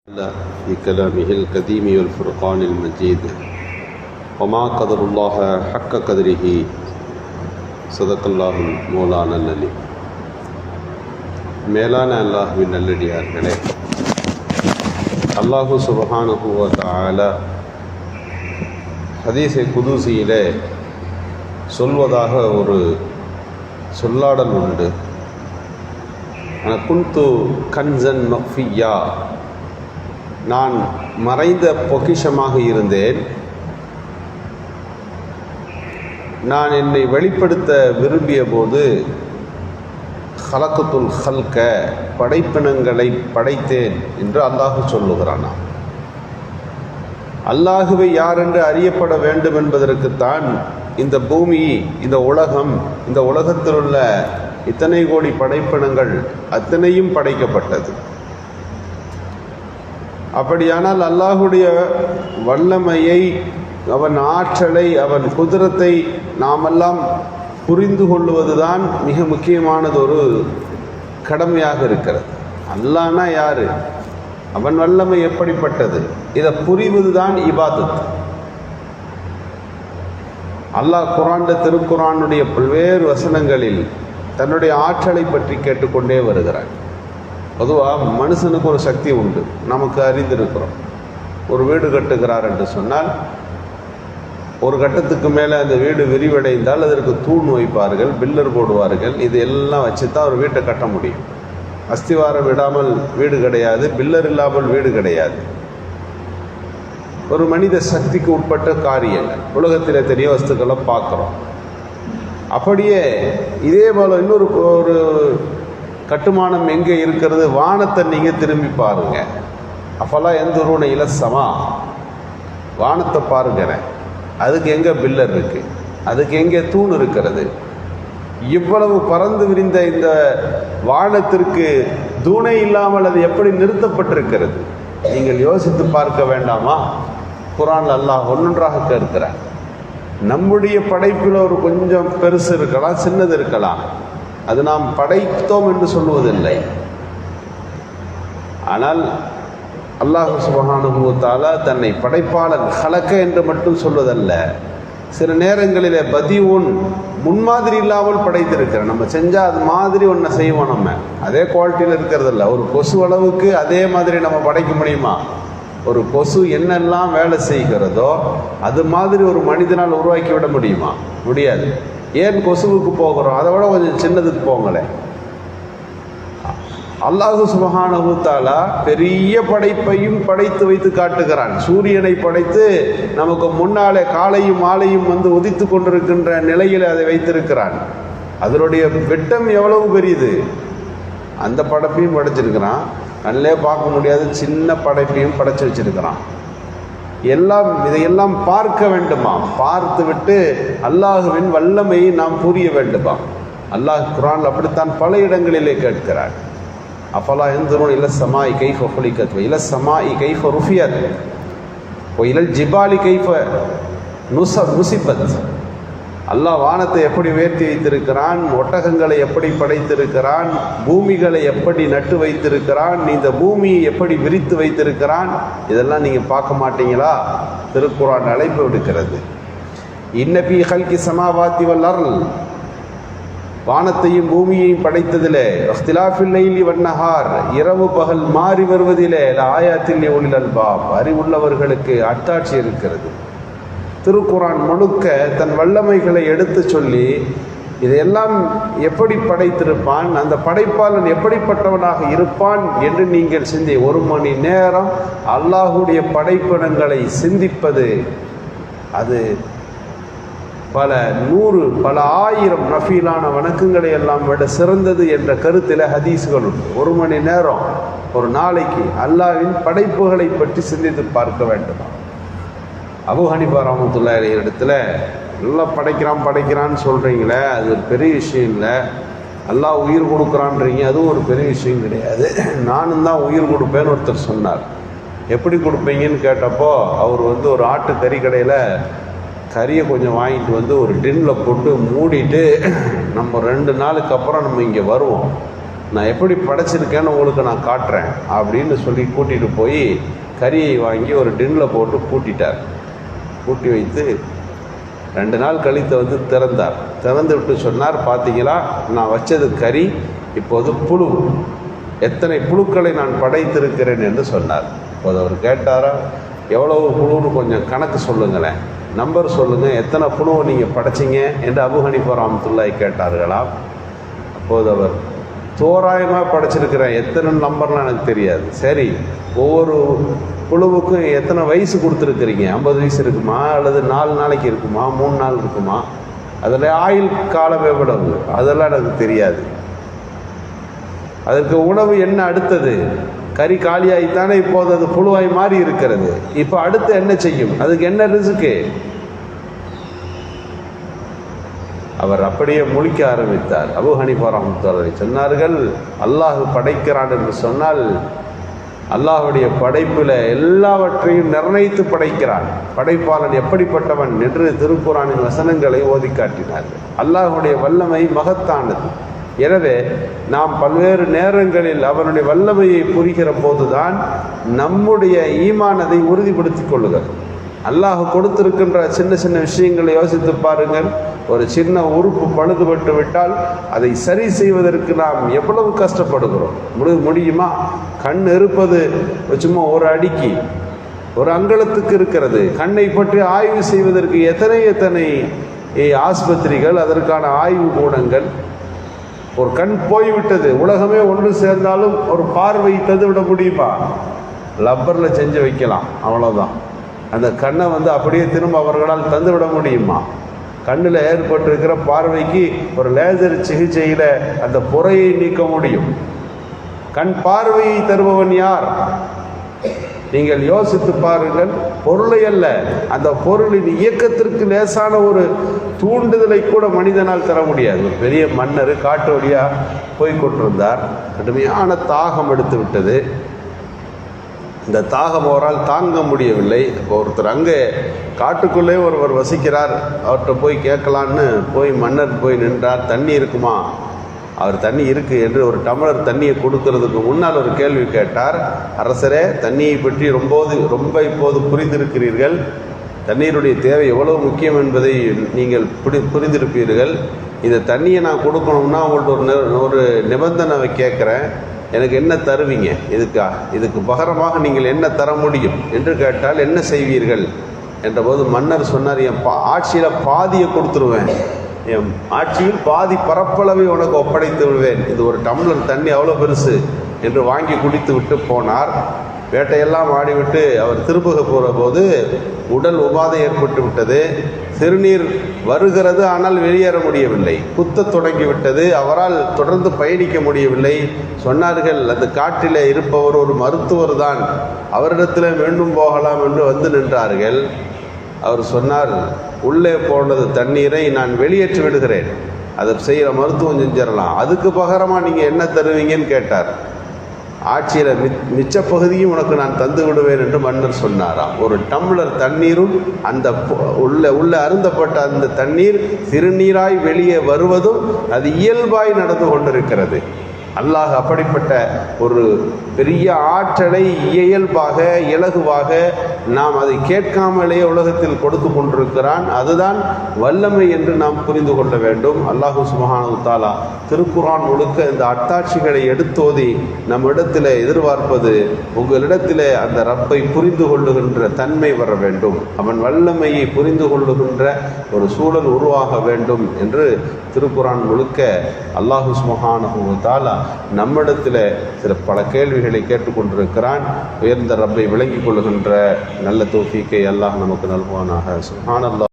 في كلامه القديم والفرقان المجيد وما قدر الله حق قدره صدق الله مولانا العلي. மேலான அல்லாஹ்வின் நல்லடியார்களே, அல்லாஹு சுப்ஹானஹு வ தஆலா ஹதீஸே குதுசியிலே சொல்வதாக ஒரு சொல்லாடல் உண்டு. குன்து கன்சன் மக்ஃபியா, நான் மறைந்த பொக்கிஷமாக இருந்தேன். நான் என்னை வெளிப்படுத்த விரும்பிய போது ஹலக்கத்துல் ஹல்க, படைப்பினங்களை படைத்தேன் என்று அல்லாஹு சொல்லுகிறான். அல்லாஹுவை யார் என்று அறியப்பட வேண்டும் என்பதற்குத்தான் இந்த பூமி, இந்த உலகம், இந்த உலகத்தில் உள்ள இத்தனை கோடி படைப்பினங்கள் அத்தனையும் படைக்கப்பட்டது. அப்படியானால் அல்லாஹுடைய வல்லமையை, அவன் ஆற்றலை, அவன் குதிரத்தை நாமெல்லாம் புரிந்து கொள்வதுதான் மிக முக்கியமானது ஒரு கடமையாக இருக்கிறது. அல்லாஹ்னா யாரு, அவன் வல்லமை எப்படிப்பட்டது, இதை புரிவதுதான் இபாதத். அல்லாஹ் திருக்குரானுடைய பல்வேறு வசனங்களில் தன்னுடைய ஆற்றலை பற்றி கேட்டுக்கொண்டே வருகிறான். பொதுவாக மனுஷனுக்கு ஒரு சக்தி உண்டு, நமக்கு அறிந்திருக்கிறோம். ஒரு வீடு கட்டுகிறார் என்று சொன்னால், ஒரு கட்டத்துக்கு மேலே அந்த வீடு விரிவடைந்தால் அதற்கு தூண் வைப்பார்கள், பில்லர் போடுவார்கள். இது எல்லாம் வச்சு தான் ஒரு வீட்டை கட்ட முடியும். அஸ்திவாரம் விடாமல் வீடு கிடையாது, பில்லர் இல்லாமல் வீடு கிடையாது. ஒரு மனித சக்திக்கு உட்பட்ட காரியங்கள் உலகத்தில் தெரிய வஸ்துக்களை பார்க்குறோம். அப்படியே இதே போல் இன்னொரு ஒரு கட்டுமானம் எங்கே இருக்கிறது, வானத்தை நீங்கள் திரும்பி பாருங்க. அப்போல்லாம் எந்த ஒரு இலசமா, வானத்தை பாருங்க, அதுக்கு எங்கே பில்லர் இருக்கு, அதுக்கு எங்கே தூண் இருக்கிறது. இவ்வளவு பறந்து விரிந்த இந்த வானத்திற்கு தூணை இல்லாமல் அது எப்படி நிறுத்தப்பட்டிருக்கிறது, நீங்கள் யோசித்து பார்க்க வேண்டாமா? குர்ஆன்ல அல்லாஹ் ஒன்றொன்றாக கேட்கிறார். நம்முடைய படைப்பில் ஒரு கொஞ்சம் பெருசு இருக்கலாம், சின்னது இருக்கலாம், அது நாம் படைத்தோம் என்று சொல்லுவதில்லை. ஆனால் அல்லாஹ் சுப்ஹானஹு வ தஆலா தன்னை படைப்பாளன் ஹலக்க என்று மட்டும் சொல்வதல்ல, சில நேரங்களிலே பதிவுன் முன்மாதிரி இல்லாமல் படைத்திருக்கிறேன். நம்ம செஞ்சால் அது மாதிரி ஒன்றை செய்வோம், நம்ம அதே குவாலிட்டியில் இருக்கிறதில்ல. ஒரு கொசு அளவுக்கு அதே மாதிரி நம்ம படைக்க முடியுமா? ஒரு கொசு என்னெல்லாம் வேலை செய்கிறதோ அது மாதிரி ஒரு மனிதனால் உருவாக்கி விட முடியுமா? முடியாது. ஏன் கொசுவுக்கு போகிறோம்? அதை விட கொஞ்சம் சின்னதுக்கு போங்களேன். அல்லாஹு சுப்ஹானஹு வ தஆலா பெரிய படைப்பையும் படைத்து வைத்து காட்டுகிறான். சூரியனை படைத்து நமக்கு முன்னாலே காலையும் மாலையும் வந்து உதித்து கொண்டிருக்கின்ற நிலையில் அதை வைத்திருக்கிறான். அதனுடைய வெட்டம் எவ்வளவு பெரியது! அந்த படைப்பையும் படைச்சிருக்கிறான். நல்லே பார்க்க முடியாத சின்ன படைப்பையும் படைச்சு வச்சிருக்கிறான். இதையெல்லாம் பார்க்க வேண்டுமா? பார்த்து விட்டு அல்லாஹுவின் வல்லமையை நாம் புரிய வேண்டுமா? அல்லாஹ் குர்ஆன்ல அப்படித்தான் பல இடங்களிலே கேட்கிறார். அஃபலா யன்துரூன இல ஸமாஇ கைஃப குலிகத் வ இல ஸமாஇ கைஃப ருஃபியத் வ இலல் ஜிபாலி கைஃப நுஸிபத். அல்லாஹ் வானத்தை எப்படி உயர்த்தி வைத்திருக்கிறான், ஒட்டகங்களை எப்படி படைத்திருக்கிறான், பூமிகளை எப்படி நட்டு வைத்திருக்கிறான், இந்த பூமியை எப்படி விரித்து வைத்திருக்கிறான். இதெல்லாம் நீங்கள் பார்க்க மாட்டீங்களா? திருக்குர்ஆன் அழைப்பு விடுக்கிறது. இன்ன ஃபீ ஹல்கி ஸமாவாத்தி வல் அர்ல், வானத்தையும் பூமியையும் படைத்ததிலே, இக்திலாஃபில் லைலி வன் நஹார், இரவு பகல் மாறி வருவதிலே, லஆயாத்தின் லிஉலில் அல்பாப், அறிவுள்ளவர்களுக்கு அத்தாட்சி இருக்கிறது. திருக்குர்ஆன் முழுக்க தன் வல்லமைகளை எடுத்து சொல்லி இதையெல்லாம் எப்படி படைத்திருப்பான், அந்த படைப்பாளன் எப்படிப்பட்டவனாக இருப்பான் என்று நீங்கள் ஒரு மணி நேரம் அல்லாஹுடைய படைப்பினங்களை சிந்திப்பது, அது பல நூறு பல ஆயிரம் நஃபீலான வணக்கங்களை எல்லாம் விட சிறந்தது என்ற கருத்தில் ஹதீஸ்கள் உண்டு. ஒரு மணி நேரம் ஒரு நாளைக்கு அல்லாஹ்வின் படைப்புகளை பற்றி சிந்தித்து பார்க்க வேண்டுமா? அபூ ஹனீஃபா ரஹ்மத்துல்லாஹி அலைஹி இடத்துல நல்லா படைக்கிறான்னு சொல்கிறீங்களே, அது ஒரு பெரிய விஷயம் இல்லை. அல்லாஹ் உயிர் கொடுக்குறான்றீங்க, அதுவும் ஒரு பெரிய விஷயம் கிடையாது. நானும் தான் உயிர் கொடுப்பேன்னு ஒருத்தர் சொன்னார். எப்படி கொடுப்பீங்கன்னு கேட்டப்போ, அவர் ஒரு ஆட்டு கறி கடையில் கறியை கொஞ்சம் வாங்கிட்டு ஒரு டின்னில் போட்டு மூடிட்டு, நம்ம 2 நாளுக்கு அப்புறம் நம்ம இங்கே வருவோம், நான் எப்படி படைச்சிருக்கேன்னு உங்களுக்கு நான் காட்டுறேன் அப்படின்னு சொல்லி கூட்டிகிட்டு போய் கறியை வாங்கி ஒரு டின்னில் போட்டு பூட்டிட்டார். பூட்டி வைத்து 2 நாள் கழித்து திறந்தார். திறந்து விட்டு சொன்னார், பார்த்தீங்களா, நான் வச்சது கறி, இப்போது புழு, எத்தனை புழுக்களை நான் படைத்திருக்கிறேன் என்று சொன்னார். இப்போது அவர் கேட்டாரா, எவ்வளவு புழுன்னு கொஞ்சம் கணக்கு சொல்லுங்களேன், நம்பர் சொல்லுங்கள், எத்தனை புழுவை நீங்கள் படைச்சிங்க என்று அபூ ஹனீஃபா ரஹ்மத்துல்லாஹி கேட்டார்களாம். அப்போது அவர், தோராயமாக படைச்சிருக்கிறேன், எத்தனை நம்பர்லாம் எனக்கு தெரியாது. சரி, ஒவ்வொரு புழுவுக்கும் எத்தனை வயசு கொடுத்துருக்குறீங்க? 50 வயசு இருக்குமா, அல்லது 4 நாளைக்கு இருக்குமா, 3 நாள் இருக்குமா, அதில் ஆயுள் காலம் எவ்வளவு, அதெல்லாம் எனக்கு தெரியாது. அதற்கு உணவு என்ன அடுத்தது? கறி காலியாகித்தானே இப்போது அது புழுவாய் மாறி இருக்கிறது. இப்போ அடுத்து என்ன செய்யும்? அதுக்கு என்ன ரிஸ்க்கு? அவர் அப்படியே முழிக்க ஆரம்பித்தார். அபூ ஹனீஃபா ரஹ்மத்துல்லாஹி சொன்னார்கள், அல்லாஹ் படைக்கிறான் என்று சொன்னால் அல்லாஹுடைய படைப்பில் எல்லாவற்றையும் நிர்ணயித்து படைக்கிறான். படைப்பாளன் எப்படிப்பட்டவன் என்று திருக்குர்ஆனின் வசனங்களை ஓதி காட்டினார்கள். அல்லாஹுடைய வல்லமை மகத்தானது. எனவே நாம் பல்வேறு நேரங்களில் அவனுடைய வல்லமையை புரிகிற போதுதான் நம்முடைய ஈமான் அதை உறுதிப்படுத்திக் கொள்ளுகிறது. அல்லாஹ் கொடுத்திருக்கின்ற சின்ன சின்ன விஷயங்களை யோசித்து பாருங்கள். ஒரு சின்ன உறுப்பு பழுதுபட்டு விட்டால் அதை சரி செய்வதற்கு நாம் எவ்வளவு கஷ்டப்படுகிறோம். முடியுமா? கண் இருப்பது சும்மா ஒரு அடிக்கு, ஒரு அங்கலத்துக்கு இருக்கிறது. கண்ணை பற்றி ஆய்வு செய்வதற்கு எத்தனை ஆஸ்பத்திரிகள், அதற்கான ஆய்வு கூடங்கள். ஒரு கண் போய்விட்டது, உலகமே ஒன்று சேர்ந்தாலும் ஒரு பார்வை தந்து விட முடியுமா? லப்பரில் செஞ்சு வைக்கலாம், அவ்வளோதான். அந்த கண்ணை அப்படியே திரும்ப அவர்களால் தந்துவிட முடியுமா? கண்ணில் ஏற்பட்டிருக்கிற பார்வைக்கு ஒரு லேசர் சிகிச்சையில் அந்த புறையை நீக்க முடியும். கண் பார்வையை தருபவன் யார்? நீங்கள் யோசித்து பாருங்கள். பொருளை அல்ல, அந்த பொருளின் இயக்கத்திற்கு லேசான ஒரு தூண்டுதலை கூட மனிதனால் தர முடியாது. ஒரு பெரிய மன்னர் காட்டு வழியாக போய்கொண்டிருந்தார். கடுமையான தாகம் எடுத்து விட்டது. இந்த தாகம் அவரால் தாங்க முடியவில்லை. ஒருத்தர் அங்கே காட்டுக்குள்ளே ஒருவர் வசிக்கிறார், அவர்கிட்ட போய் கேட்கலான்னு மன்னர் போய் நின்றார். தண்ணி இருக்குமா? அவர் தண்ணி இருக்குது என்று ஒரு டம்ளர் தண்ணியை கொடுக்கறதுக்கு முன்னால் ஒரு கேள்வி கேட்டார். அரசரே, தண்ணியை பற்றி ரொம்ப இப்போது புரிந்திருக்கிறீர்கள். தண்ணீருடைய தேவை எவ்வளவு முக்கியம் என்பதை நீங்கள் புரிந்திருப்பீர்கள். இந்த தண்ணியை நான் கொடுக்கணும்னா உங்கள்கிட்ட ஒரு நிபந்தனை கேட்குறேன். எனக்கு என்ன தருவீங்க? இதுக்கு பகரமாக நீங்கள் என்ன தர முடியும் என்று கேட்டால் என்ன செய்வீர்கள் என்றபோது மன்னர் சொன்னார், என் ஆட்சியில் பாதியை கொடுத்துருவேன், என் ஆட்சியில் பாதி பரப்பளவை உனக்கு ஒப்படைத்து விடுவேன். இது ஒரு டம்ளர் தண்ணி அவ்வளோ பெருசு என்று வாங்கி குடித்து விட்டு போனார். வேட்டையெல்லாம் ஆடிவிட்டு அவர் திரும்ப போகிற போது உடல் உபாதை ஏற்பட்டு விட்டது. சிறுநீர் வருகிறது, ஆனால் வெளியேற முடியவில்லை. குத்த தொடங்கிவிட்டது. அவரால் தொடர்ந்து பயணிக்க முடியவில்லை. சொன்னார்கள், அந்த காட்டில் இருப்பவர் ஒரு மருத்துவர் தான், அவரிடத்தில் மீண்டும் போகலாம் என்று நின்றார்கள். அவர் சொன்னார், உள்ளே போனது தண்ணீரை நான் வெளியேற்றி விடுகிறேன், அதை செய்கிற மருத்துவம் செஞ்சிடலாம், அதுக்கு பகரமாக நீங்கள் என்ன தருவீங்கன்னு கேட்டார். ஆட்சியில் மிச்ச பகுதியும் உனக்கு நான் தந்து விடுவேன் என்று மன்னர் சொன்னாராம். ஒரு டம்ளர் தண்ணீரும் அந்த உள்ள அருந்தப்பட்ட அந்த தண்ணீர் சிறுநீராய் வெளியே வருவதும் அது இயல்பாய் நடந்து கொண்டிருக்கிறது. அல்லாஹ் அப்படிப்பட்ட ஒரு பெரிய ஆற்றலை இயல்பாக இலகுவாக நாம் அதை கேட்காமலேயே உலகத்தில் கொடுத்து கொண்டிருக்கிறான். அதுதான் வல்லமை என்று நாம் புரிந்து கொள்ள வேண்டும். அல்லாஹு சுப்ஹானஹு தஆலா திருக்குர்ஆன் முழுக்க இந்த அத்தாட்சிகளை எடுத்தோதி நம்மிடத்தில் எதிர்பார்ப்பது, உங்களிடத்தில் அந்த ரப்பை புரிந்து கொள்ளுகின்ற தன்மை வர வேண்டும், அவன் வல்லமையை புரிந்து கொள்ளுகின்ற ஒரு சூழல் உருவாக வேண்டும் என்று திருக்குர்ஆன் முழுக்க அல்லாஹு சுப்ஹானஹு தஆலா நம்மிடத்தில் பல கேள்விகளை கேட்டுக்கொண்டிருக்கிறான். உயர்ந்த ரப்பை விளங்கிக் கொள்ளுகின்ற நல்ல தௌஃபீக்கை அல்லாஹ் நமக்கு நல்குவானாக. சுப்ஹானல்லாஹ்.